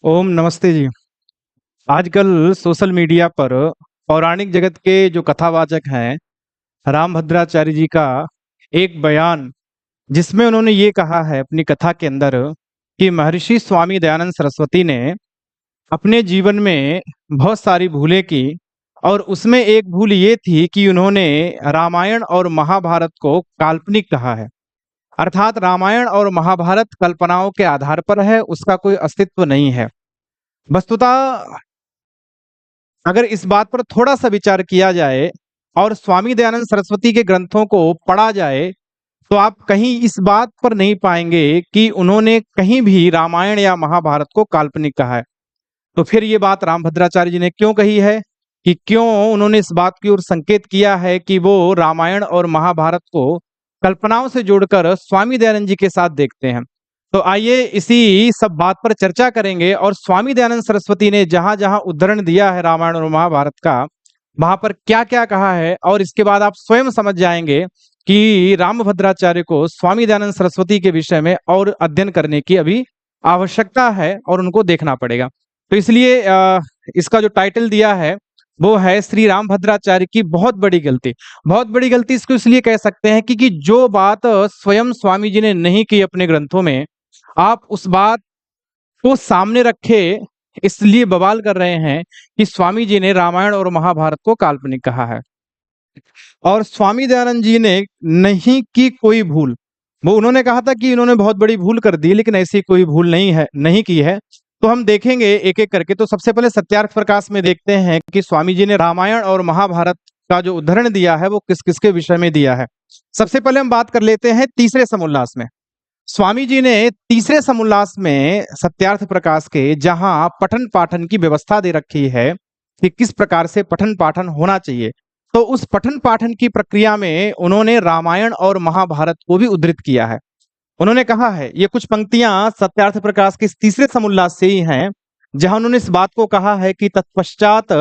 ओम नमस्ते जी। आजकल social media पर पौराणिक जगत के जो कथावाचक हैं रामभद्राचार्य जी का एक बयान, जिसमें उन्होंने ये कहा है अपनी कथा के अंदर कि महर्षि स्वामी दयानंद सरस्वती ने अपने जीवन में बहुत सारी भूलें की और उसमें एक भूल ये थी कि उन्होंने रामायण और महाभारत को काल्पनिक कहा है। अर्थात रामायण और महाभारत कल्पनाओं के आधार पर है, उसका कोई अस्तित्व नहीं है। वस्तुतः अगर इस बात पर थोड़ा सा विचार किया जाए और स्वामी दयानंद सरस्वती के ग्रंथों को पढ़ा जाए, तो आप कहीं इस बात पर नहीं पाएंगे कि उन्होंने कहीं भी रामायण या महाभारत को काल्पनिक कहा है। तो फिर ये बात रामभद्राचार्य जी ने क्यों कही है, कि क्यों उन्होंने इस बात की ओर संकेत किया है कि वो रामायण और महाभारत को कल्पनाओं से जोड़कर स्वामी दयानंद जी के साथ देखते हैं। तो आइए इसी सब बात पर चर्चा करेंगे और स्वामी दयानंद सरस्वती ने जहां जहां उद्धरण दिया है रामायण और महाभारत का, वहां पर क्या क्या कहा है, और इसके बाद आप स्वयं समझ जाएंगे कि रामभद्राचार्य को स्वामी दयानंद सरस्वती के विषय में और अध्ययन करने की अभी आवश्यकता है और उनको देखना पड़ेगा। तो इसलिए इसका जो टाइटल दिया है वो है श्री रामभद्राचार्य की बहुत बड़ी गलती। बहुत बड़ी गलती इसको इसलिए कह सकते हैं कि जो बात स्वयं स्वामी जी ने नहीं की अपने ग्रंथों में, आप उस बात को सामने रखे इसलिए बवाल कर रहे हैं कि स्वामी जी ने रामायण और महाभारत को काल्पनिक कहा है। और स्वामी दयानंद जी ने नहीं की कोई भूल। वो उन्होंने कहा था कि इन्होंने बहुत बड़ी भूल कर दी, लेकिन ऐसी कोई भूल नहीं है, नहीं की है। तो हम देखेंगे एक एक करके। तो सबसे पहले सत्यार्थ प्रकाश में देखते हैं कि स्वामी जी ने रामायण और महाभारत का जो उद्धरण दिया है वो किस किसके विषय में दिया है। सबसे पहले हम बात कर लेते हैं तीसरे समुल्लास में। स्वामी जी ने तीसरे समुल्लास में सत्यार्थ प्रकाश के जहां पठन पाठन की व्यवस्था दे रखी है कि किस प्रकार से पठन पाठन होना चाहिए, तो उस पठन पाठन की प्रक्रिया में उन्होंने रामायण और महाभारत को भी उद्धृत किया है। उन्होंने कहा है, ये कुछ पंक्तियां सत्यार्थ प्रकाश के इस तीसरे समुल्लास से ही हैं, जहां उन्होंने इस बात को कहा है कि तत्पश्चात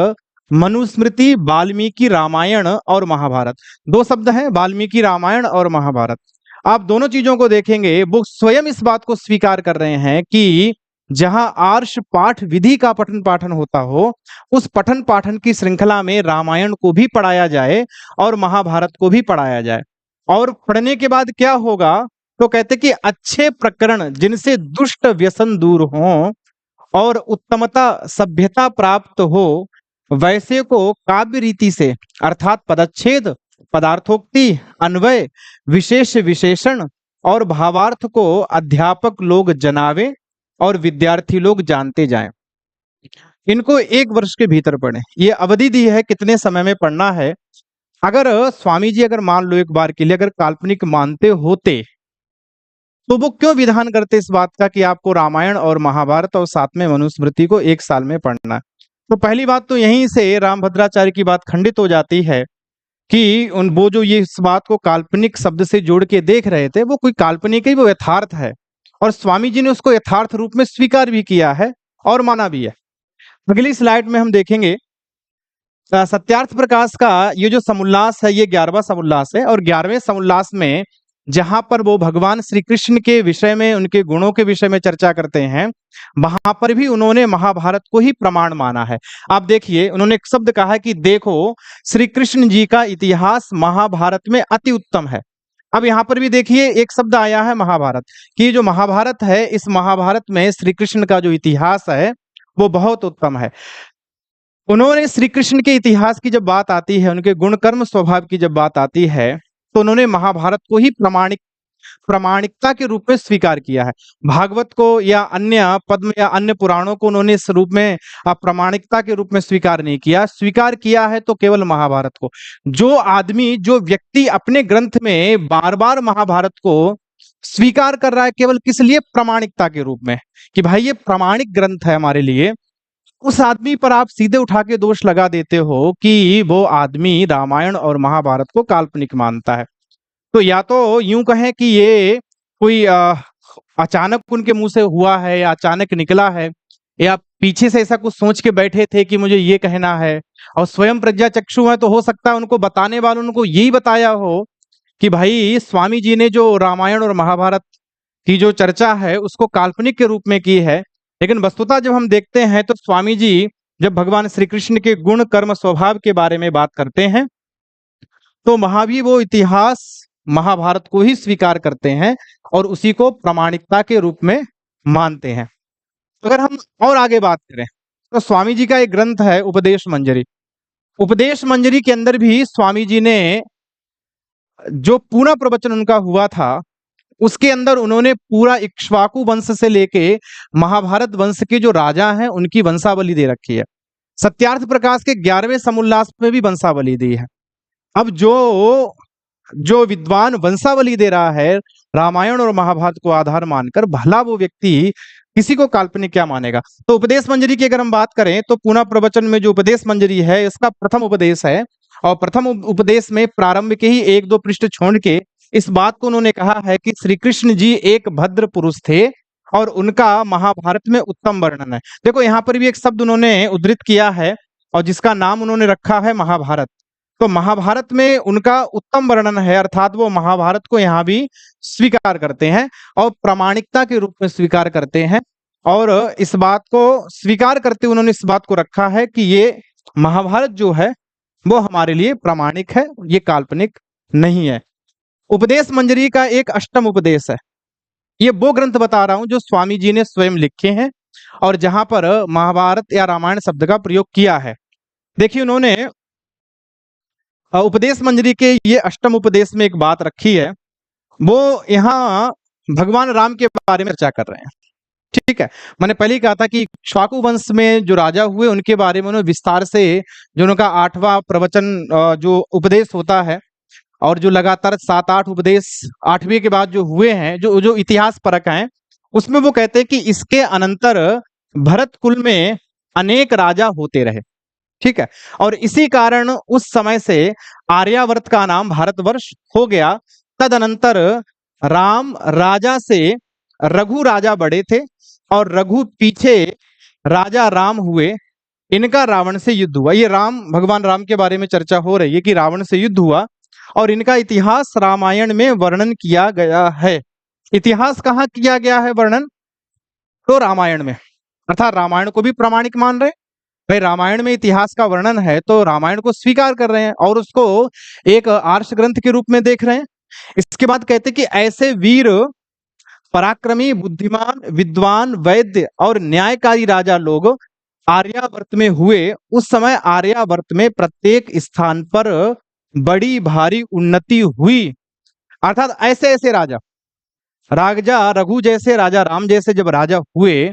मनुस्मृति वाल्मीकि रामायण और महाभारत। दो शब्द हैं, वाल्मीकि रामायण और महाभारत। आप दोनों चीजों को देखेंगे, वो स्वयं इस बात को स्वीकार कर रहे हैं कि जहां आर्ष पाठ विधि का पठन पाठन होता हो, उस पठन पाठन की श्रृंखला में रामायण को भी पढ़ाया जाए और महाभारत को भी पढ़ाया जाए। और पढ़ने के बाद क्या होगा, तो कहते कि अच्छे प्रकरण जिनसे दुष्ट व्यसन दूर हो और उत्तमता सभ्यता प्राप्त हो, वैसे को काव्य रीति से अर्थात पदच्छेद, पदार्थोक्ति, अन्वय, विशेष विशेषण और भावार्थ को अध्यापक लोग जनावे और विद्यार्थी लोग जानते जाएं। इनको 1 वर्ष के भीतर पढ़ें। ये अवधि दी है कितने समय में पढ़ना है। अगर स्वामी जी अगर मान लो एक बार के लिए अगर काल्पनिक मानते होते, तो वो क्यों विधान करते इस बात का कि आपको रामायण और महाभारत और साथ में मनुस्मृति को 1 साल में पढ़ना है। तो पहली बात तो यहीं से रामभद्राचार्य की बात खंडित हो जाती है कि उन वो जो ये इस बात को काल्पनिक शब्द से जोड़ के देख रहे थे, वो कोई काल्पनिक ही, वो यथार्थ है। और स्वामी जी ने उसको यथार्थ रूप में स्वीकार भी किया है और माना भी है। अगली स्लाइड में हम देखेंगे सत्यार्थ प्रकाश का ये जो समुल्लास है, ये 11वां समुल्लास है। और 11वें समुल्लास में जहां पर वो भगवान श्री कृष्ण के विषय में, उनके गुणों के विषय में चर्चा करते हैं, वहां पर भी उन्होंने महाभारत को ही प्रमाण माना है। आप देखिए, उन्होंने एक शब्द कहा है कि देखो श्री कृष्ण जी का इतिहास महाभारत में अति उत्तम है। अब यहाँ पर भी देखिए एक शब्द आया है महाभारत, कि जो महाभारत है, इस महाभारत में श्री कृष्ण का जो इतिहास है वो बहुत उत्तम है। उन्होंने श्री कृष्ण के इतिहास की जब बात आती है, उनके गुण कर्म स्वभाव की जब बात आती है, तो उन्होंने महाभारत को ही प्रामाणिकता के रूप में स्वीकार किया है। भागवत को या अन्य पद्म या अन्य पुराणों को उन्होंने इस रूप में प्रामाणिकता के रूप में स्वीकार नहीं किया। स्वीकार किया है तो केवल महाभारत को। जो आदमी, जो व्यक्ति अपने ग्रंथ में बार बार महाभारत को स्वीकार कर रहा है, केवल किस लिए? प्रामाणिकता के रूप में, कि भाई ये प्रामाणिक ग्रंथ है हमारे लिए, उस आदमी पर आप सीधे उठा के दोष लगा देते हो कि वो आदमी रामायण और महाभारत को काल्पनिक मानता है। तो या तो यूं कहें कि ये कोई अचानक उनके मुंह से हुआ है या अचानक निकला है, या पीछे से ऐसा कुछ सोच के बैठे थे कि मुझे ये कहना है, और स्वयं प्रज्ञा चक्षु है तो हो सकता है उनको बताने वालों ने उनको यही बताया हो कि भाई स्वामी जी ने जो रामायण और महाभारत की जो चर्चा है उसको काल्पनिक के रूप में की है, लेकिन वस्तुतः जब हम देखते हैं तो स्वामी जी जब भगवान श्री कृष्ण के गुण कर्म स्वभाव के बारे में बात करते हैं तो महावीर वो इतिहास महाभारत को ही स्वीकार करते हैं और उसी को प्रामाणिकता के रूप में मानते हैं। अगर हम और आगे बात करें तो स्वामी जी का एक ग्रंथ है उपदेश मंजरी। उपदेश मंजरी के अंदर भी स्वामी जी ने जो पूरा प्रवचन उनका हुआ था उसके अंदर उन्होंने पूरा इक्ष्वाकु वंश से लेके महाभारत वंश के जो राजा हैं उनकी वंशावली दे रखी है। सत्यार्थ प्रकाश के 11वें समुल्लास में भी वंशावली दी है। अब जो जो विद्वान वंशावली दे रहा है रामायण और महाभारत को आधार मानकर, भला वो व्यक्ति किसी को काल्पनिक क्या मानेगा। तो उपदेश मंजरी की अगर हम बात करें तो पूना प्रवचन में जो उपदेश मंजरी है इसका प्रथम उपदेश है और प्रथम उपदेश में प्रारंभ के ही 1-2 पृष्ठ छोड़ के इस बात को उन्होंने कहा है कि श्री कृष्ण जी एक भद्र पुरुष थे और उनका महाभारत में उत्तम वर्णन है। देखो यहाँ पर भी एक शब्द उन्होंने उद्धृत किया है और जिसका नाम उन्होंने रखा है महाभारत। तो महाभारत में उनका उत्तम वर्णन है, अर्थात वो महाभारत को यहाँ भी स्वीकार करते हैं और प्रामाणिकता के रूप में स्वीकार करते हैं और इस बात को स्वीकार करते हुए उन्होंने इस बात को रखा है कि ये महाभारत जो है वो हमारे लिए प्रामाणिक है, ये काल्पनिक नहीं है। उपदेश मंजरी का एक अष्टम उपदेश है। ये वो ग्रंथ बता रहा हूं जो स्वामी जी ने स्वयं लिखे हैं और जहां पर महाभारत या रामायण शब्द का प्रयोग किया है। देखिए उन्होंने उपदेश मंजरी के ये अष्टम उपदेश में एक बात रखी है, वो यहाँ भगवान राम के बारे में चर्चा कर रहे हैं। ठीक है, मैंने पहले ही कहा था कि इक्ष्वाकु वंश में जो राजा हुए उनके बारे में उन्होंने विस्तार से जो उनका 8वां प्रवचन जो उपदेश होता है और जो लगातार 7-8 उपदेश 8वें के बाद जो हुए हैं जो जो इतिहास परक हैं उसमें वो कहते हैं कि इसके अनंतर भरत कुल में अनेक राजा होते रहे। ठीक है, और इसी कारण उस समय से आर्यावर्त का नाम भारतवर्ष हो गया। तदनंतर राम राजा से रघु राजा बड़े थे और रघु पीछे राजा राम हुए, इनका रावण से युद्ध हुआ। ये राम भगवान राम के बारे में चर्चा हो रही है कि रावण से युद्ध हुआ और इनका इतिहास रामायण में वर्णन किया गया है। इतिहास कहाँ किया गया है वर्णन? तो रामायण में, अर्थात रामायण को भी प्रामाणिक मान रहे हैं। भाई रामायण में इतिहास का वर्णन है तो रामायण को स्वीकार कर रहे हैं और उसको एक आर्ष ग्रंथ के रूप में देख रहे हैं। इसके बाद कहते हैं कि ऐसे वीर पराक्रमी बुद्धिमान विद्वान वैद्य और न्यायकारी राजा लोग आर्यावर्त में हुए। उस समय आर्यावर्त में प्रत्येक स्थान पर बड़ी भारी उन्नति हुई। अर्थात ऐसे ऐसे राजा रघु जैसे राजा राम जैसे जब राजा हुए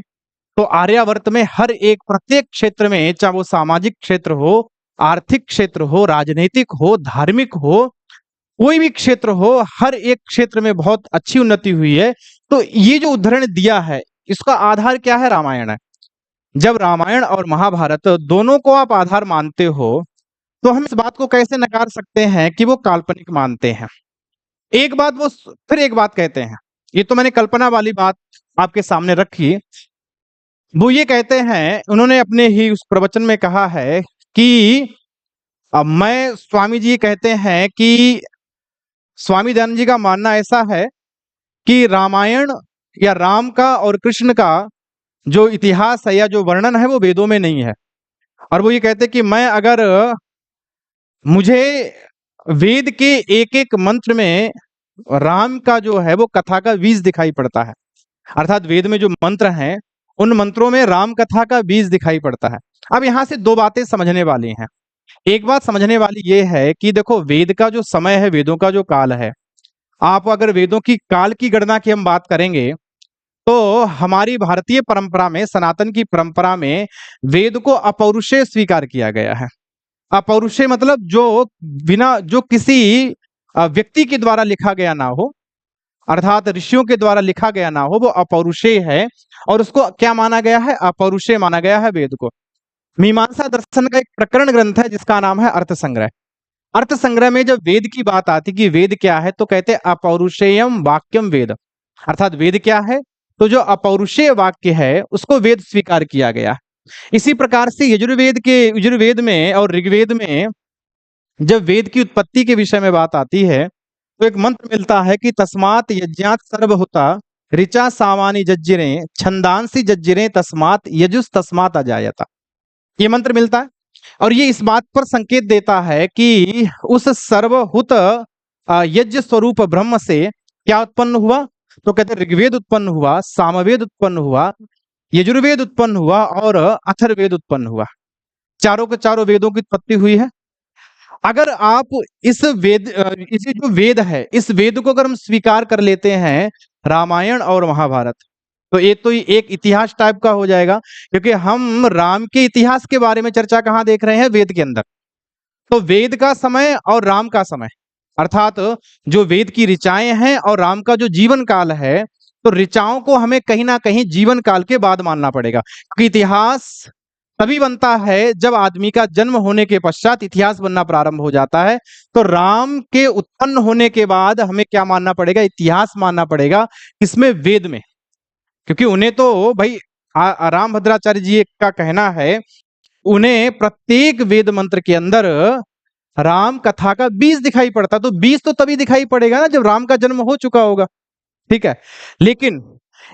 तो आर्यावर्त में हर एक प्रत्येक क्षेत्र में, चाहे वो सामाजिक क्षेत्र हो, आर्थिक क्षेत्र हो, राजनीतिक हो, धार्मिक हो, कोई भी क्षेत्र हो, हर एक क्षेत्र में बहुत अच्छी उन्नति हुई है। तो ये जो उदाहरण दिया है इसका आधार क्या है? रामायण है। जब रामायण और महाभारत दोनों को आप आधार मानते हो तो हम इस बात को कैसे नकार सकते हैं कि वो काल्पनिक मानते हैं। एक बात वो फिर एक बात कहते हैं, ये तो मैंने कल्पना वाली बात आपके सामने रखी। वो ये कहते हैं, उन्होंने अपने ही उस प्रवचन में कहा है कि मैं स्वामी जी कहते हैं कि स्वामी दयानंद जी का मानना ऐसा है कि रामायण या राम का और कृष्ण का जो इतिहास है या जो वर्णन है वो वेदों में नहीं है। और वो ये कहते हैं कि मैं अगर मुझे वेद के एक एक मंत्र में राम का जो है वो कथा का बीज दिखाई पड़ता है, अर्थात वेद में जो मंत्र हैं उन मंत्रों में राम कथा का बीज दिखाई पड़ता है। अब यहाँ से दो बातें समझने वाली हैं। एक बात समझने वाली ये है कि देखो वेद का जो समय है, वेदों का जो काल है, आप अगर वेदों की काल की गणना की हम बात करेंगे तो हमारी भारतीय परंपरा में, सनातन की परंपरा में वेद को अपौरुषेय स्वीकार किया गया है। अपौरुषेय मतलब जो किसी व्यक्ति के द्वारा लिखा गया ना हो, अर्थात ऋषियों के द्वारा लिखा गया ना हो, वो अपौरुषेय है और उसको क्या माना गया है? अपौरुषेय माना गया है वेद को। मीमांसा दर्शन का एक प्रकरण ग्रंथ है जिसका नाम है अर्थ संग्रह। अर्थ संग्रह में जब वेद की बात आती कि वेद क्या है तो कहते अपौरुषेयम वाक्यम वेद, अर्थात वेद क्या है? तो जो अपौरुषेय वाक्य है उसको वेद स्वीकार किया गया। इसी प्रकार से यजुर्वेद में और ऋग्वेद में जब वेद की उत्पत्ति के विषय में बात आती है तो एक मंत्र मिलता है कि तस्मात् यज्ञात् सर्वहुता ऋचा सामानी जज्जिरें छंदांसी जज्जिरें तस्मात यजुस तस्मात अजायता। ये मंत्र मिलता है और ये इस बात पर संकेत देता है कि उस सर्वहुत यज्ञ स्वरूप ब्रह्म से क्या उत्पन्न हुआ। तो कहते हैं ऋग्वेद उत्पन्न हुआ, सामवेद उत्पन्न हुआ, यजुर्वेद उत्पन्न हुआ और अथर्ववेद उत्पन्न हुआ। चारों के चारों वेदों की उत्पत्ति हुई है। अगर आप इस जो वेद है, इस वेद को अगर हम स्वीकार कर लेते हैं, रामायण और महाभारत, तो ये तो एक इतिहास टाइप का हो जाएगा, क्योंकि हम राम के इतिहास के बारे में चर्चा कहाँ देख रहे हैं, वेद के अंदर। तो वेद का समय और राम का समय, अर्थात जो वेद की ऋचाएं हैं और राम का जो जीवन काल है, तो ऋचाओं को हमें कहीं ना कहीं जीवन काल के बाद मानना पड़ेगा, क्योंकि इतिहास तभी बनता है जब आदमी का जन्म होने के पश्चात इतिहास बनना प्रारंभ हो जाता है। तो राम के उत्पन्न होने के बाद हमें क्या मानना पड़ेगा, इतिहास मानना पड़ेगा। किसमें, वेद में, क्योंकि उन्हें तो भाई राम भद्राचार्य जी का कहना है, उन्हें प्रत्येक वेद मंत्र के अंदर राम कथा का बीज दिखाई पड़ता। तो बीज तो तभी दिखाई पड़ेगा ना जब राम का जन्म हो चुका होगा, ठीक है। लेकिन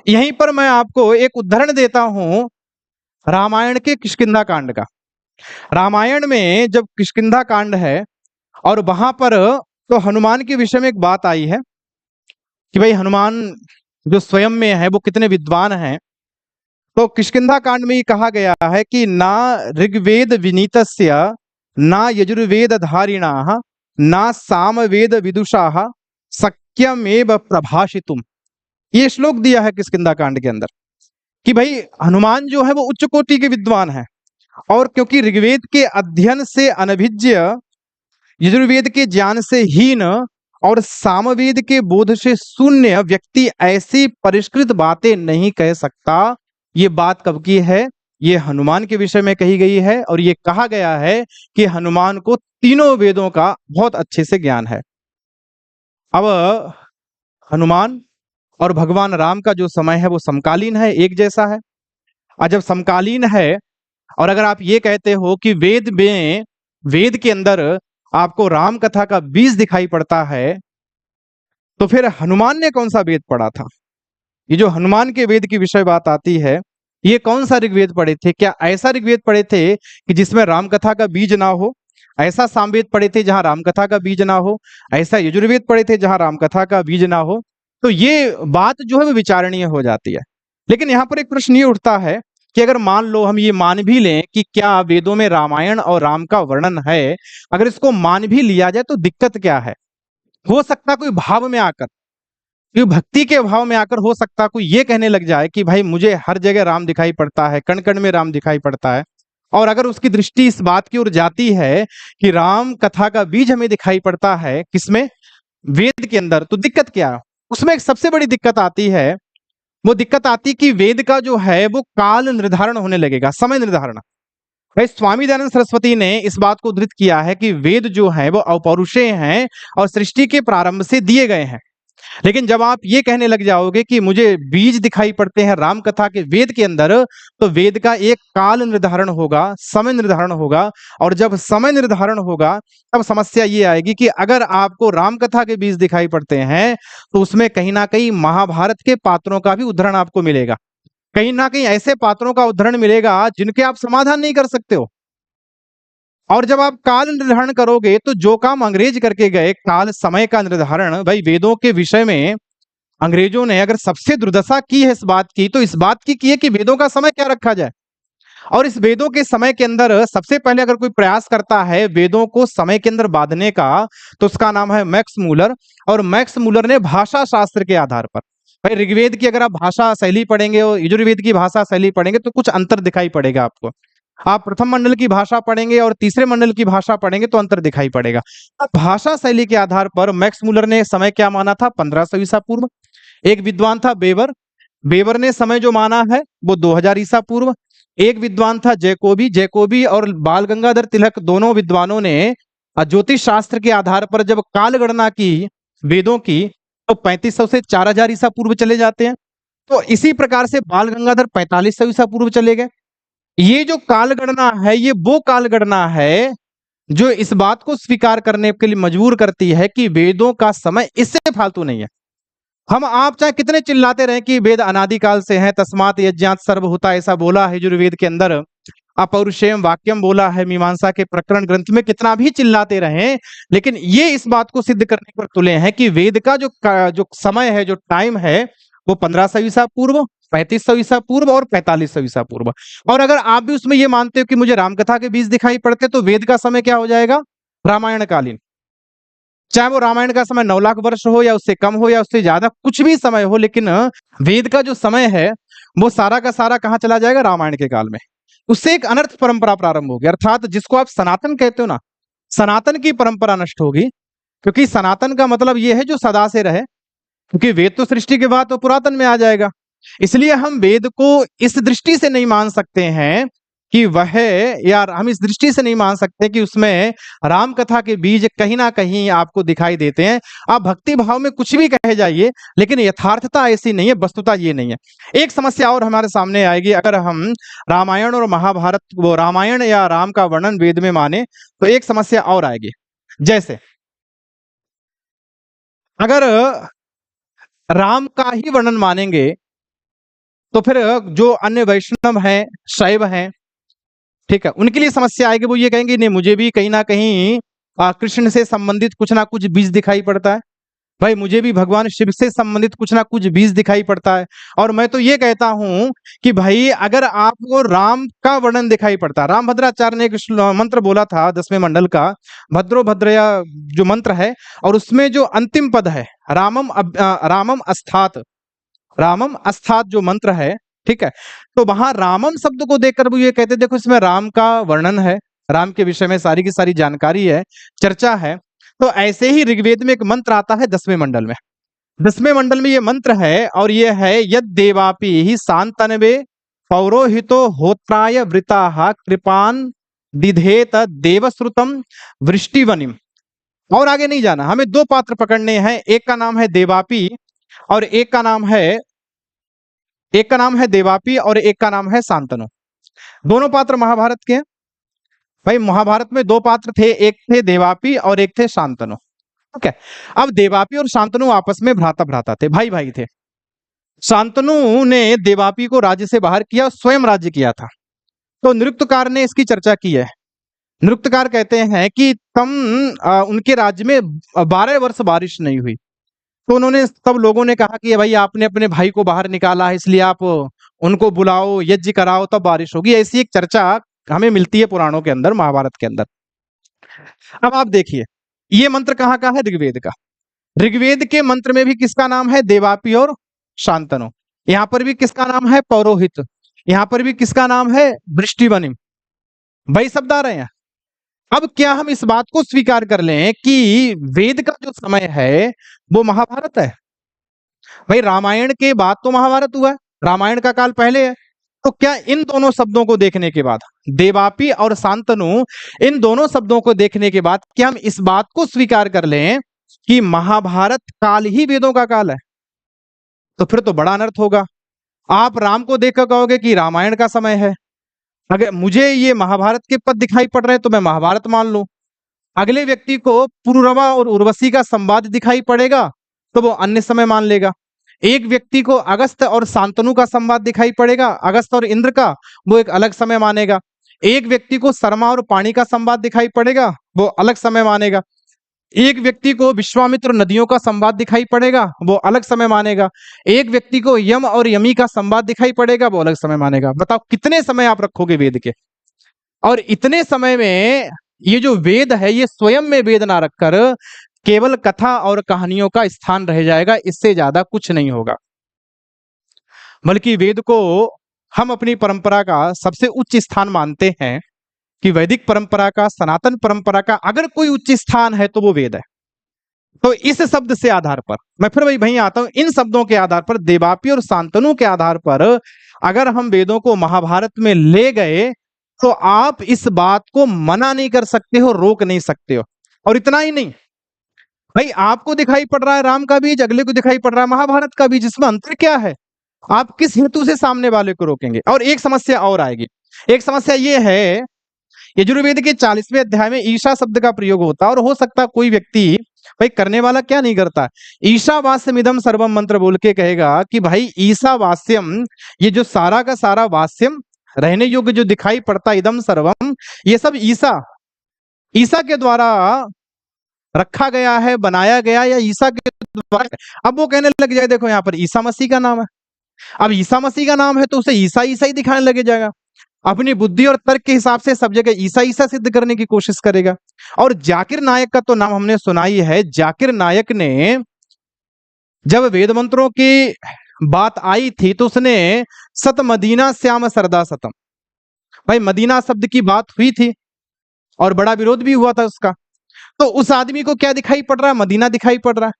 यहीं पर मैं आपको एक उदाहरण देता हूं रामायण के किष्किंधा कांड का। रामायण में जब किष्किंधा कांड है और वहां पर तो हनुमान के विषय में एक बात आई है कि भाई हनुमान जो स्वयं में है वो कितने विद्वान हैं। तो किष्किंधा कांड में ये कहा गया है कि ना ऋग्वेद विनीतस्य ना यजुर्वेद धारिणाः ना सामवेद विदुषाः सक्यमेव प्रभाषितुम। ये श्लोक दिया है किष्किंधा कांड के अंदर कि भाई हनुमान जो है वो उच्च कोटि के विद्वान है, और क्योंकि ऋग्वेद के अध्ययन से अनभिज्ञ, यजुर्वेद के ज्ञान से हीन और सामवेद के बोध से शून्य व्यक्ति ऐसी परिष्कृत बातें नहीं कह सकता। ये बात कब की है, ये हनुमान के विषय में कही गई है, और ये कहा गया है कि हनुमान को तीनों वेदों का बहुत अच्छे से ज्ञान है। अब हनुमान और भगवान राम का जो समय है वो समकालीन है, एक जैसा है। और जब समकालीन है और अगर आप ये कहते हो कि वेद के अंदर आपको राम कथा का बीज दिखाई पड़ता है, तो फिर हनुमान ने कौन सा वेद पढ़ा था। ये जो हनुमान के वेद की विषय बात आती है, ये कौन सा ऋग्वेद पढ़े थे। क्या ऐसा ऋग्वेद पढ़े थे कि जिसमें राम कथा का बीज ना हो, ऐसा सामवेद पढ़े थे जहां राम कथा का बीज ना हो, ऐसा यजुर्वेद पढ़े थे जहां राम कथा का बीज ना हो। तो ये बात जो है वो विचारणीय हो जाती है। लेकिन यहाँ पर एक प्रश्न ये उठता है कि अगर मान लो हम ये मान भी लें कि क्या वेदों में रामायण और राम का वर्णन है, अगर इसको मान भी लिया जाए तो दिक्कत क्या है। हो सकता कोई भाव में आकर, क्योंकि भक्ति के भाव में आकर हो सकता कोई ये कहने लग जाए कि भाई मुझे हर जगह राम दिखाई पड़ता है, कण कण में राम दिखाई पड़ता है। और अगर उसकी दृष्टि इस बात की ओर जाती है कि राम कथा का बीज हमें दिखाई पड़ता है किसमें, वेद के अंदर, तो दिक्कत क्या है। उसमें एक सबसे बड़ी दिक्कत आती है, वो दिक्कत आती कि वेद का जो है वो काल निर्धारण होने लगेगा, समय निर्धारण। भाई स्वामी दयानंद सरस्वती ने इस बात को उद्धृत किया है कि वेद जो है वो अपौरुषेय हैं और सृष्टि के प्रारंभ से दिए गए हैं। लेकिन जब आप ये कहने लग जाओगे कि मुझे बीज दिखाई पड़ते हैं राम कथा के वेद के अंदर, तो वेद का एक काल निर्धारण होगा, समय निर्धारण होगा। और जब समय निर्धारण होगा तब समस्या ये आएगी कि अगर आपको राम कथा के बीज दिखाई पड़ते हैं तो उसमें कहीं ना कहीं महाभारत के पात्रों का भी उदाहरण आपको मिलेगा, कहीं ना कहीं ऐसे पात्रों का उदाहरण मिलेगा जिनके आप समाधान नहीं कर सकते हो। और जब आप काल निर्धारण करोगे तो जो काम अंग्रेज करके गए, काल समय का निर्धारण, भाई वेदों के विषय में अंग्रेजों ने अगर सबसे दुर्दशा की है इस बात की, तो इस बात की है कि वेदों का समय क्या रखा जाए। और इस वेदों के समय के अंदर सबसे पहले अगर कोई प्रयास करता है वेदों को समय के अंदर बांधने का, तो उसका नाम है मैक्स मूलर। और मैक्स मूलर ने भाषा शास्त्र के आधार पर, भाई ऋग्वेद की अगर आप भाषा शैली पढ़ेंगे और यजुर्वेद की भाषा शैली पढ़ेंगे तो कुछ अंतर दिखाई पड़ेगा आपको। आप प्रथम मंडल की भाषा पढ़ेंगे और तीसरे मंडल की भाषा पढ़ेंगे तो अंतर दिखाई पड़ेगा। अब भाषा शैली के आधार पर मैक्स मूलर ने समय क्या माना था, 1500 ईसा पूर्व। एक विद्वान था बेवर, बेवर ने समय जो माना है वो 2000 ईसा पूर्व। एक विद्वान था जैकोबी, जैकोबी और बाल गंगाधर तिलक, दोनों विद्वानों ने ज्योतिष शास्त्र के आधार पर जब काल गणना की वेदों की, तो 3500 से 4000 ईसा पूर्व चले जाते हैं। तो इसी प्रकार से बाल गंगाधर 4500 ईसा पूर्व चले गए। ये जो काल गणना है ये वो काल गणना है जो इस बात को स्वीकार करने के लिए मजबूर करती है कि वेदों का समय इससे फालतू नहीं है। हम आप चाहे कितने चिल्लाते रहे कि वेद अनादिकाल से हैं, तस्मात् यज्ञात् सर्वभूता, ऐसा बोला है यजुर्वेद के अंदर, अपौरुषेयम वाक्यम बोला है मीमांसा के प्रकरण ग्रंथ में, कितना भी चिल्लाते रहे, लेकिन ये इस बात को सिद्ध करने पर तुले हैं कि वेद का जो समय है, जो टाइम है, वो 1500 ईसा पूर्व, 3500 ईसा पूर्व और 4500 ईसा पूर्व। और अगर आप भी उसमें ये मानते हो कि मुझे रामकथा के बीज दिखाई पड़ते, तो वेद का समय क्या हो जाएगा? रामायण कालीन। चाहे वो रामायण का समय 9 लाख वर्ष हो या उससे कम हो या उससे ज्यादा, कुछ भी समय हो, लेकिन वेद का जो समय है वो सारा का सारा कहाँ चला जाएगा? रामायण के काल में। उससे एक अनर्थ परंपरा प्रारंभ होगी, अर्थात जिसको आप सनातन कहते हो ना, सनातन की परंपरा नष्ट होगी। क्योंकि सनातन का मतलब ये है जो सदा से रहे, क्योंकि वेद तो सृष्टि के बाद तो पुरातन में आ जाएगा। इसलिए हम वेद को इस दृष्टि से नहीं मान सकते हैं कि वह, या हम इस दृष्टि से नहीं मान सकते कि उसमें राम कथा के बीज कहीं ना कहीं आपको दिखाई देते हैं। आप भक्ति भाव में कुछ भी कहे जाइए, लेकिन यथार्थता ऐसी नहीं है, वस्तुता ये नहीं है। एक समस्या और हमारे सामने आएगी, अगर हम रामायण और महाभारत, वो रामायण या राम का वर्णन वेद में माने, तो एक समस्या और आएगी। जैसे अगर राम का ही वर्णन मानेंगे, तो फिर जो अन्य वैष्णव हैं, शैव हैं, ठीक है, उनके लिए समस्या आएगी। वो ये कहेंगे नहीं, मुझे भी कहीं ना कहीं कृष्ण से संबंधित कुछ ना कुछ बीज दिखाई पड़ता है, भाई मुझे भी भगवान शिव से संबंधित कुछ ना कुछ बीज दिखाई पड़ता है। और मैं तो ये कहता हूं कि भाई अगर आपको राम का वर्णन दिखाई पड़ता, राम भद्राचार्य ने एक मंत्र बोला था 10वें मंडल का, भद्रो भद्रया जो मंत्र है, और उसमें जो अंतिम पद है रामम अस्थात, रामम अस्थात जो मंत्र है, ठीक है, तो वहां रामम शब्द को देखकर वो ये कहते, देखो इसमें राम का वर्णन है, राम के विषय में सारी की सारी जानकारी है, चर्चा है। तो ऐसे ही ऋग्वेद में एक मंत्र आता है 10वें मंडल में, 10वें मंडल में ये मंत्र है, और ये है यद देवापि ही शांतनवे पौरोहितो होत्राय वृताः कृपान दिधेत देवश्रुतम वृष्टिवनिम। और आगे नहीं जाना, हमें दो पात्र पकड़ने हैं, एक का नाम है देवापि और एक का नाम है देवापी और एक का नाम है शांतनु। दोनों पात्र महाभारत के हैं। भाई महाभारत में दो पात्र थे, एक थे देवापी और एक थे शांतनु। ठीक है, अब देवापी और शांतनु आपस में भ्राता भ्राता थे, भाई भाई थे। शांतनु ने देवापी को राज्य से बाहर किया, स्वयं राज्य किया था। तो निरुक्तकार ने इसकी चर्चा की है। निरुक्तकार कहते हैं कि उनके राज्य में 12 वर्ष बारिश नहीं हुई। तो उन्होंने, तब लोगों ने कहा कि भाई आपने अपने भाई को बाहर निकाला है, इसलिए आप उनको बुलाओ, यज्ञ कराओ, तब बारिश होगी। ऐसी एक चर्चा हमें मिलती है पुराणों के अंदर, महाभारत के अंदर। अब आप देखिए, ये मंत्र कहाँ का है? ऋग्वेद का। ऋग्वेद के मंत्र में भी किसका नाम है? देवापी और शांतनु। यहाँ पर भी किसका नाम है? पौरोहित। यहाँ पर भी किसका नाम है? वृष्टिवनिम। भाई शब्द आ रहे हैं। अब क्या हम इस बात को स्वीकार कर लें कि वेद का जो समय है वो महाभारत है? भाई रामायण के बाद तो महाभारत हुआ है, रामायण का काल पहले है। तो क्या इन दोनों शब्दों को देखने के बाद, देवापी और शांतनु, इन दोनों शब्दों को देखने के बाद क्या हम इस बात को स्वीकार कर लें कि महाभारत काल ही वेदों का काल है? तो फिर तो बड़ा अनर्थ होगा। आप राम को देखकर कहोगे कि रामायण का समय है, अगर मुझे ये महाभारत के पद दिखाई पड़ रहे हैं तो मैं महाभारत मान लूं। अगले व्यक्ति को पुरुरवा और उर्वशी का संवाद दिखाई पड़ेगा तो वो अन्य समय मान लेगा। एक व्यक्ति को अगस्त और शांतनु का संवाद दिखाई पड़ेगा, अगस्त और इंद्र का, वो एक अलग समय मानेगा। एक व्यक्ति को शर्मा और पानी का संवाद दिखाई पड़ेगा, वो अलग समय मानेगा। एक व्यक्ति को विश्वामित्र नदियों का संवाद दिखाई पड़ेगा, वो अलग समय मानेगा। एक व्यक्ति को यम और यमी का संवाद दिखाई पड़ेगा, वो अलग समय मानेगा। बताओ कितने समय आप रखोगे वेद के? और इतने समय में ये जो वेद है ये स्वयं में वेद ना रखकर केवल कथा और कहानियों का स्थान रह जाएगा, इससे ज्यादा कुछ नहीं होगा। बल्कि वेद को हम अपनी परंपरा का सबसे उच्च स्थान मानते हैं कि वैदिक परंपरा का, सनातन परंपरा का अगर कोई उच्च स्थान है तो वो वेद है। तो इस शब्द से आधार पर मैं फिर वहीं आता हूं, इन शब्दों के आधार पर, देवापी और शांतनु के आधार पर अगर हम वेदों को महाभारत में ले गए तो आप इस बात को मना नहीं कर सकते हो, रोक नहीं सकते हो। और इतना ही नहीं, भाई आपको दिखाई पड़ रहा है राम का बीज, अगले को दिखाई पड़ रहा है महाभारत का बीज, इसमें अंतर क्या है? आप किस हेतु से सामने वाले को रोकेंगे? और एक समस्या और आएगी। एक समस्या ये है, यजुर्वेद के 40वें अध्याय में ईशा शब्द का प्रयोग होता है, और हो सकता कोई व्यक्ति भाई करने वाला क्या नहीं करता। ईशावास्यमिदं सर्वम मंत्र बोल के कहेगा कि भाई ईशावास्यम, ये जो सारा का सारा वास्यम रहने योग्य जो दिखाई पड़ता, इदम सर्वम, ये सब ईसा ईसा के द्वारा रखा गया है, बनाया गया, या ईसा के द्वारा। अब वो कहने लग जाए देखो यहाँ पर ईसा मसीह का नाम है, अब ईसा मसीह का नाम है तो उसे ईसा ईसा ही दिखाने लगे जाएगा, अपनी बुद्धि और तर्क के हिसाब से सब जगह ईसा ईसा सिद्ध करने की कोशिश करेगा। और जाकिर नायक का तो नाम हमने सुना ही है। जाकिर नायक ने जब वेद मंत्रों की बात आई थी तो उसने सत मदीना श्याम सरदा सतम, भाई मदीना शब्द की बात हुई थी और बड़ा विरोध भी हुआ था उसका। तो उस आदमी को क्या दिखाई पड़ रहा है? मदीना दिखाई पड़ रहा है।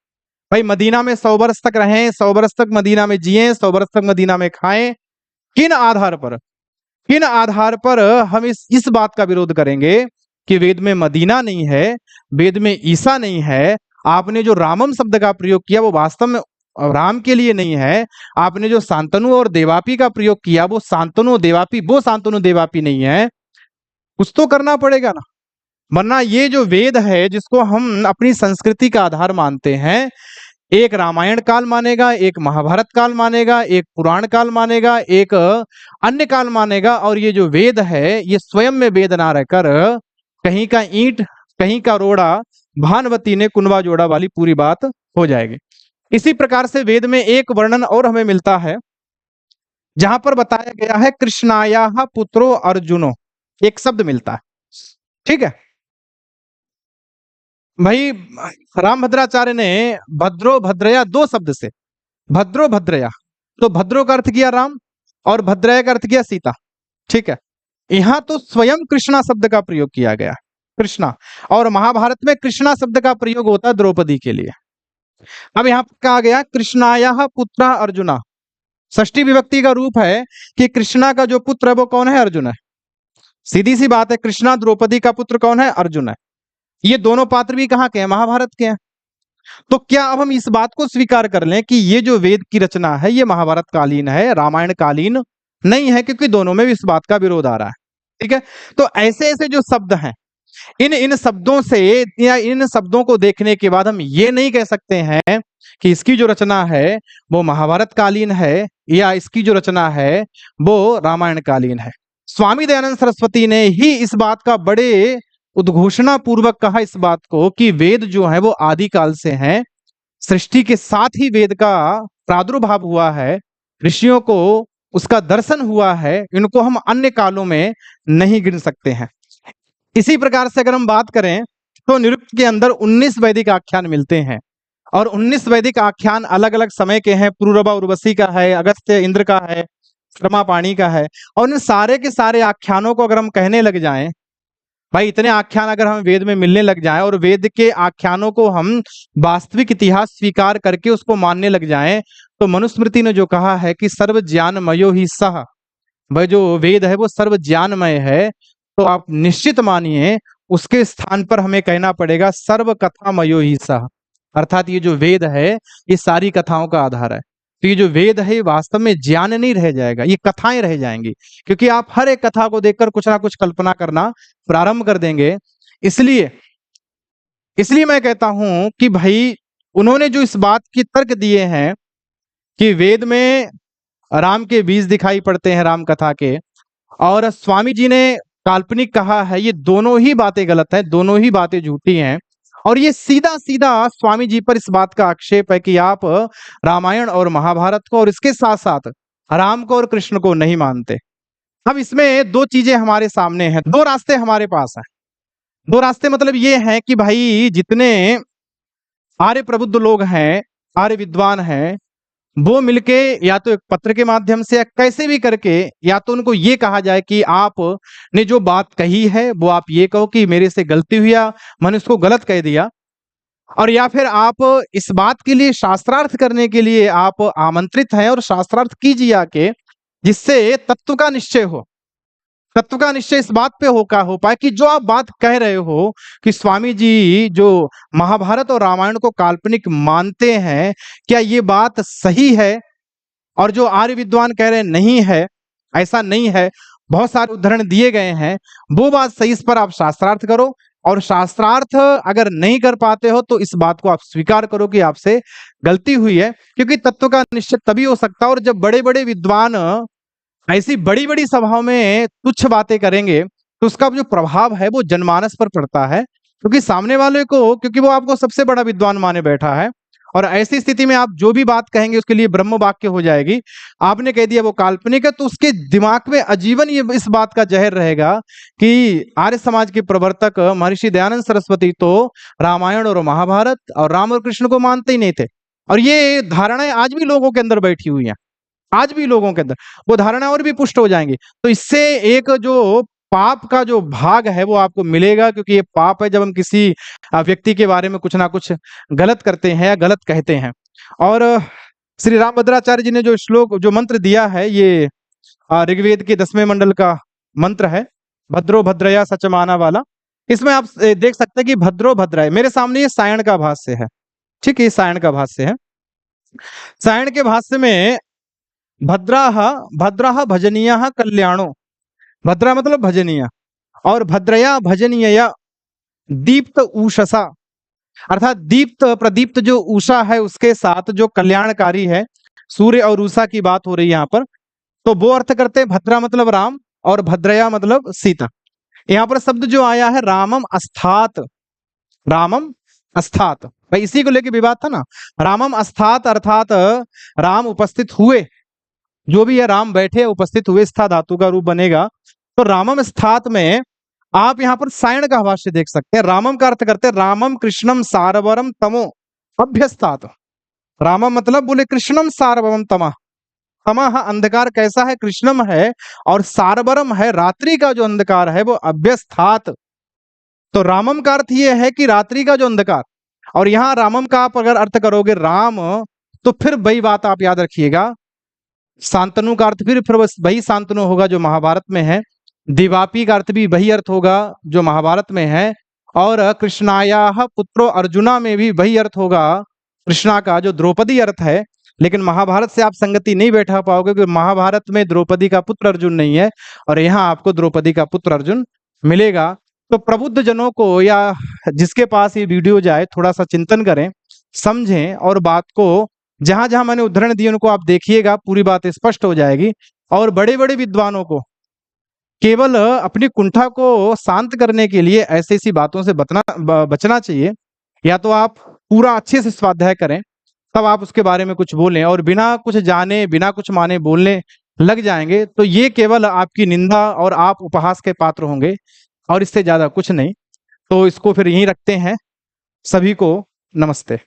भाई मदीना में 100 वर्ष तक रहें, 100 वर्ष तक मदीना में जिए, 100 वर्ष तक मदीना में खाएं। किन आधार पर, किन आधार पर हम इस बात का विरोध करेंगे कि वेद में मदीना नहीं है, वेद में ईसा नहीं है। आपने जो रामम शब्द का प्रयोग किया वो वास्तव में राम के लिए नहीं है। आपने जो शांतनु और देवापी का प्रयोग किया वो शांतनु देवापी, वो शांतनु देवापी नहीं है। कुछ तो करना पड़ेगा ना, वरना ये जो वेद है जिसको हम अपनी संस्कृति का आधार मानते हैं, एक रामायण काल मानेगा, एक महाभारत काल मानेगा, एक पुराण काल मानेगा, एक अन्य काल मानेगा, और ये जो वेद है ये स्वयं में वेद ना रहकर कहीं का ईंट कहीं का रोड़ा, भानवती ने कुनवा जोड़ा वाली पूरी बात हो जाएगी। इसी प्रकार से वेद में एक वर्णन और हमें मिलता है जहां पर बताया गया है कृष्णाया पुत्रो अर्जुनो, एक शब्द मिलता है, ठीक है भाई। रामभद्राचार्य ने भद्रो भद्रया दो शब्द से, भद्रो भद्रया, तो भद्रो का अर्थ किया राम और भद्रया का अर्थ किया सीता, ठीक है। यहां तो स्वयं कृष्णा शब्द का प्रयोग किया गया, कृष्णा, और महाभारत में कृष्णा शब्द का प्रयोग होता है द्रौपदी के लिए। अब यहां पर कहा गया कृष्णाया पुत्र अर्जुना, षष्ठी विभक्ति का रूप है कि कृष्णा का जो पुत्र है वो कौन है? अर्जुन है। सीधी सी बात है, कृष्णा द्रौपदी का पुत्र कौन है? अर्जुन है। ये दोनों पात्र भी कहाँ के हैं? महाभारत के हैं। तो क्या अब हम इस बात को स्वीकार कर लें कि ये जो वेद की रचना है ये महाभारत कालीन है, रामायण कालीन नहीं है? क्योंकि दोनों में भी इस बात का विरोध आ रहा है, ठीक है। तो ऐसे ऐसे जो शब्द हैं, इन शब्दों से या इन शब्दों को देखने के बाद हम ये नहीं कह सकते हैं कि इसकी जो रचना है वो महाभारत कालीन है या इसकी जो रचना है वो रामायण कालीन है। स्वामी दयानंद सरस्वती ने ही इस बात का बड़े उद्घोषणा पूर्वक कहा इस बात को कि वेद जो है वो आदिकाल से हैं, सृष्टि के साथ ही वेद का प्रादुर्भाव हुआ है, ऋषियों को उसका दर्शन हुआ है, इनको हम अन्य कालों में नहीं गिन सकते हैं। इसी प्रकार से अगर हम बात करें तो निरुक्त के अंदर 19 वैदिक आख्यान मिलते हैं और 19 वैदिक आख्यान अलग अलग समय के हैं। पुरुरवा उर्वशी का है, अगस्त्य इंद्र का है, श्रमा पाणी का है। और इन सारे के सारे आख्यानों को अगर हम कहने लग जाएं, भाई इतने आख्यान अगर हम वेद में मिलने लग जाएं और वेद के आख्यानों को हम वास्तविक इतिहास स्वीकार करके उसको मानने लग जाएं, तो मनुस्मृति ने जो कहा है कि सर्व ज्ञानमयो ही सह, वह जो वेद है वो सर्व ज्ञानमय है, तो आप निश्चित मानिए उसके स्थान पर हमें कहना पड़ेगा सर्व कथामयो ही सह, अर्थात ये जो वेद है ये सारी कथाओं का आधार है। तो ये जो वेद है ये वास्तव में ज्ञान नहीं रह जाएगा, ये कथाएं रह जाएंगी, क्योंकि आप हर एक कथा को देखकर कुछ ना कुछ कल्पना करना प्रारंभ कर देंगे। इसलिए मैं कहता हूं कि भाई उन्होंने जो इस बात की तर्क दिए हैं कि वेद में राम के बीज दिखाई पड़ते हैं राम कथा के, और स्वामी जी ने काल्पनिक कहा है, ये दोनों ही बातें गलत है, दोनों ही बातें झूठी हैं। और ये सीधा सीधा स्वामी जी पर इस बात का आक्षेप है कि आप रामायण और महाभारत को और इसके साथ साथ राम को और कृष्ण को नहीं मानते। अब इसमें दो चीजें हमारे सामने हैं, दो रास्ते हमारे पास हैं। दो रास्ते मतलब ये हैं कि भाई जितने आर्य प्रबुद्ध लोग हैं, आर्य विद्वान हैं, वो मिलके या तो एक पत्र के माध्यम से या कैसे भी करके या तो उनको ये कहा जाए कि आप ने जो बात कही है वो आप ये कहो कि मेरे से गलती हुई, मैंने उसको गलत कह दिया, और या फिर आप इस बात के लिए शास्त्रार्थ करने के लिए आप आमंत्रित हैं और शास्त्रार्थ कीजिए आके, जिससे तत्व का निश्चय हो। तत्व का निश्चय इस बात पे हो पाए कि जो आप बात कह रहे हो कि स्वामी जी जो महाभारत और रामायण को काल्पनिक मानते हैं, क्या ये बात सही है? और जो आर्य विद्वान कह रहे हैं नहीं है, ऐसा नहीं है, बहुत सारे उदाहरण दिए गए हैं, वो बात सही, इस पर आप शास्त्रार्थ करो, और शास्त्रार्थ अगर नहीं कर पाते हो तो इस बात को आप स्वीकार करो कि आपसे गलती हुई है, क्योंकि तत्व का निश्चय तभी हो सकता है। और जब बड़े बड़े विद्वान ऐसी बड़ी बड़ी सभाओं में तुच्छ बातें करेंगे तो उसका जो प्रभाव है वो जनमानस पर पड़ता है, क्योंकि सामने वाले को, क्योंकि वो आपको सबसे बड़ा विद्वान माने बैठा है, और ऐसी स्थिति में आप जो भी बात कहेंगे उसके लिए ब्रह्म वाक्य हो जाएगी। आपने कह दिया वो काल्पनिक है, तो उसके दिमाग में आजीवन ये इस बात का जहर रहेगा कि आर्य समाज के प्रवर्तक महर्षि दयानंद सरस्वती तो रामायण और महाभारत और राम और कृष्ण को मानते ही नहीं थे। और ये धारणाएं आज भी लोगों के अंदर बैठी हुई हैं, आज भी लोगों के अंदर वो धारणा और भी पुष्ट हो जाएंगी। तो इससे एक जो पाप का जो भाग है वो आपको मिलेगा, क्योंकि ये पाप है जब हम किसी व्यक्ति के बारे में कुछ ना कुछ गलत करते हैं या गलत कहते हैं। और श्री रामभद्राचार्य जी ने जो श्लोक, जो मंत्र दिया है, ये ऋग्वेद के 10वें मंडल का मंत्र है, भद्रो भद्रया सचमाना वाला। इसमें आप देख सकते हैं कि भद्रो भद्रय, मेरे सामने ये सायण का भाष्य है, ठीक है, सायण का भाष्य है। सायण के भाष्य में भद्राह भद्राह भजनीय कल्याणो, भद्रा मतलब भजनीय, और भद्रया भजनीय दीप्त उषसा, अर्थात दीप्त प्रदीप्त जो उषा है उसके साथ जो कल्याणकारी है, सूर्य और उषा की बात हो रही है यहाँ पर। तो वो अर्थ करते हैं, भद्रा मतलब राम और भद्रया मतलब सीता। यहाँ पर शब्द जो आया है रामम अस्थात, रामम अस्थात, भाई इसी को लेके विवाद था ना। रामम अस्थात अर्थात राम उपस्थित हुए, जो भी है राम बैठे उपस्थित हुए, स्था धातु का रूप बनेगा। तो रामम स्थात में आप यहाँ पर सायण का भाष्य देख सकते हैं। रामम का अर्थ करते हैं रामम कृष्णम सारवरम तमो अभ्यस्तात। रामम मतलब बोले कृष्णम सारवरम तमा, तमा अंधकार कैसा है, कृष्णम है, और सारवरम है रात्रि का जो अंधकार है वो अभ्यस्तात। तो रामम का अर्थ ये है कि रात्रि का जो अंधकार, और यहाँ रामम का आप अगर अर्थ करोगे राम, तो फिर वही बात आप याद रखिएगा, शांतनु का अर्थ फिर वही शांतनु होगा जो महाभारत में है, दिवापी का अर्थ भी वही अर्थ होगा जो महाभारत में है, और कृष्णाया पुत्रो अर्जुना में भी वही अर्थ होगा कृष्णा का जो द्रौपदी अर्थ है। लेकिन महाभारत से आप संगति नहीं बैठा पाओगे, क्योंकि महाभारत में द्रौपदी का पुत्र अर्जुन नहीं है, और यहाँ आपको द्रौपदी का पुत्र अर्जुन मिलेगा। तो प्रबुद्ध जनों को या जिसके पास ये वीडियो जाए थोड़ा सा चिंतन करें, समझें, और बात को जहां जहां मैंने उदाहरण दिए उनको आप देखिएगा, पूरी बात स्पष्ट हो जाएगी। और बड़े बड़े विद्वानों को केवल अपनी कुंठा को शांत करने के लिए ऐसी ऐसी बातों से बचना चाहिए। या तो आप पूरा अच्छे से स्वाध्याय करें, तब आप उसके बारे में कुछ बोलें, और बिना कुछ जाने बिना कुछ माने बोलने लग जाएंगे तो ये केवल आपकी निंदा और आप उपहास के पात्र होंगे, और इससे ज्यादा कुछ नहीं। तो इसको फिर यहीं रखते हैं। सभी को नमस्ते।